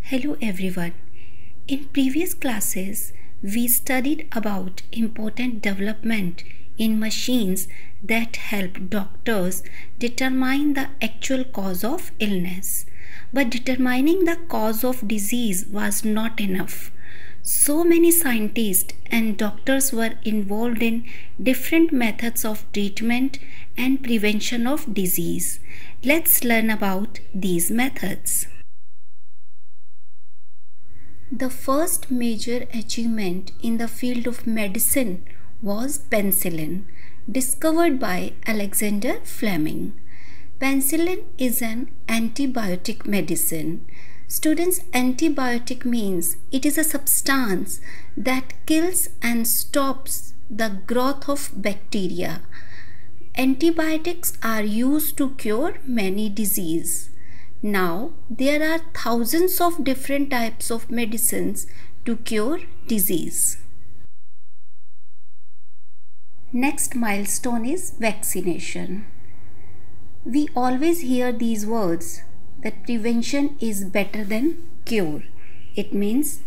Hello everyone. In previous classes, we studied about important development in machines that help doctors determine the actual cause of illness. But determining the cause of disease was not enough. So many scientists and doctors were involved in different methods of treatment and prevention of disease. Let's learn about these methods. The first major achievement in the field of medicine was penicillin, discovered by Alexander Fleming. Penicillin is an antibiotic medicine. Students, antibiotic means it is a substance that kills and stops the growth of bacteria. Antibiotics are used to cure many diseases. Now, there are thousands of different types of medicines to cure disease. Next milestone is vaccination. We always hear these words that prevention is better than cure. It means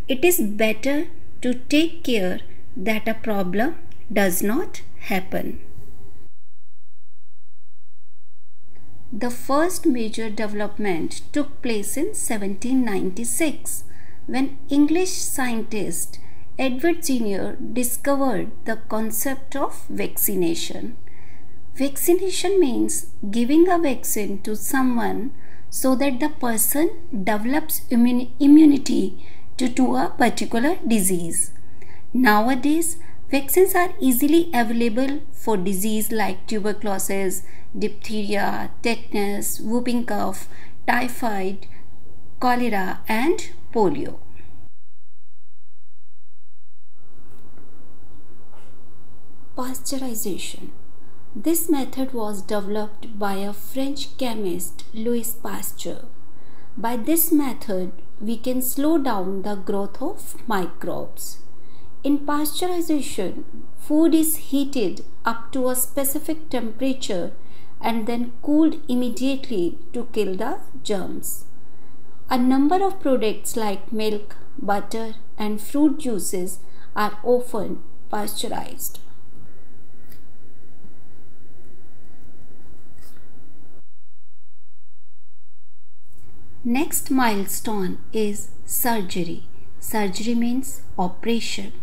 it is better to take care that a problem does not happen. The first major development took place in 1796 when English scientist Edward Jenner discovered the concept of vaccination. Vaccination means giving a vaccine to someone so that the person develops immunity to a particular disease. Nowadays, vaccines are easily available for disease like tuberculosis, diphtheria, tetanus, whooping cough, typhoid, cholera and polio. Pasteurization. This method was developed by a French chemist, Louis Pasteur. By this method, we can slow down the growth of microbes. In pasteurization, food is heated up to a specific temperature and then cooled immediately to kill the germs. A number of products like milk, butter, and fruit juices are often pasteurized. Next milestone is surgery. Surgery means operation.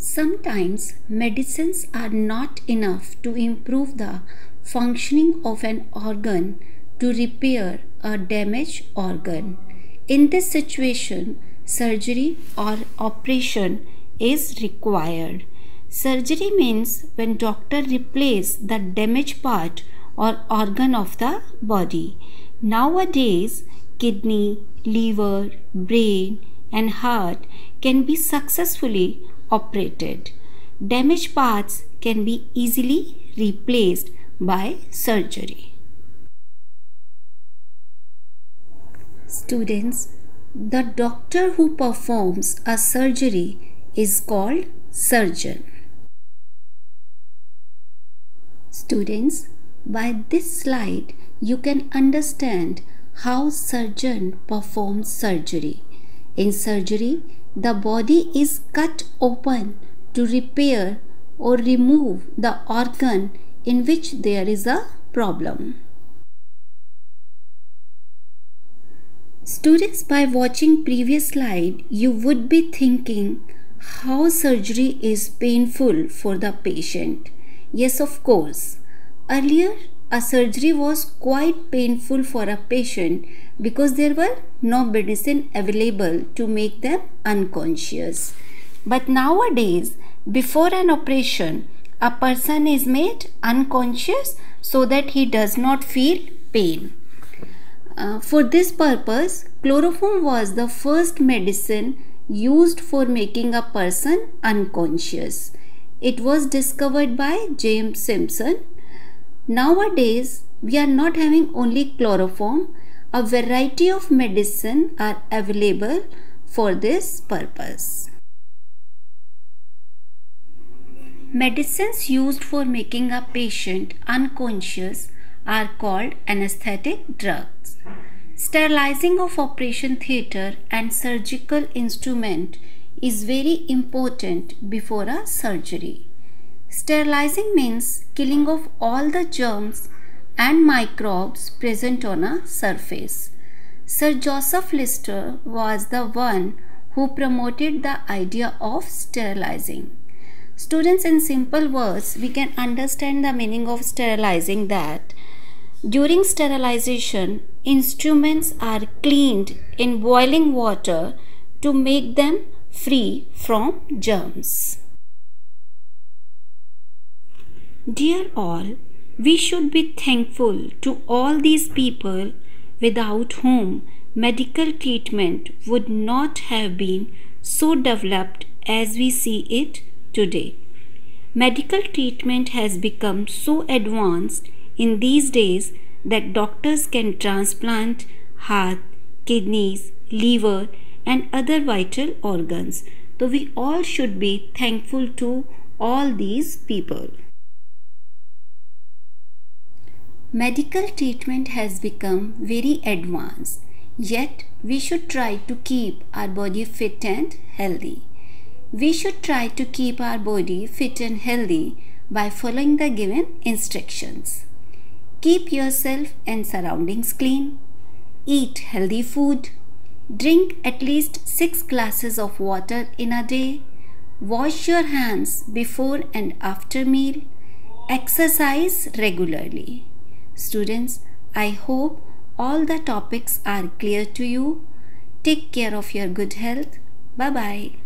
Sometimes medicines are not enough to improve the functioning of an organ to repair a damaged organ. In this situation, surgery or operation is required. Surgery means when doctor replace the damaged part or organ of the body. Nowadays, kidney, liver, brain and heart can be successfully operated. Damaged parts can be easily replaced by surgery. Students, the doctor who performs a surgery is called surgeon. Students, by this slide you can understand how surgeon performs surgery. In surgery, the body is cut open to repair or remove the organ in which there is a problem. Students, by watching previous slide, you would be thinking how surgery is painful for the patient. Yes, of course. Earlier, a surgery was quite painful for a patient because there were no medicine available to make them unconscious. But nowadays, before an operation, a person is made unconscious so that he does not feel pain. For this purpose, chloroform was the first medicine used for making a person unconscious. It was discovered by James Simpson. Nowadays, we are not having only chloroform. A variety of medicine are available for this purpose. Medicines used for making a patient unconscious are called anesthetic drugs. Sterilizing of operation theatre and surgical instrument is very important before a surgery. Sterilizing means killing of all the germs and microbes present on a surface. Sir Joseph Lister was the one who promoted the idea of sterilizing. Students, in simple words, we can understand the meaning of sterilizing that during sterilization, instruments are cleaned in boiling water to make them free from germs. Dear all, we should be thankful to all these people without whom medical treatment would not have been so developed as we see it today. Medical treatment has become so advanced in these days that doctors can transplant heart, kidneys, liver, and other vital organs. So we all should be thankful to all these people. Medical treatment has become very advanced, yet we should try to keep our body fit and healthy. We should try to keep our body fit and healthy by following the given instructions. Keep yourself and surroundings clean. Eat healthy food. Drink at least 6 glasses of water in a day. Wash your hands before and after meal. Exercise regularly. Students, I hope all the topics are clear to you. Take care of your good health. Bye-bye.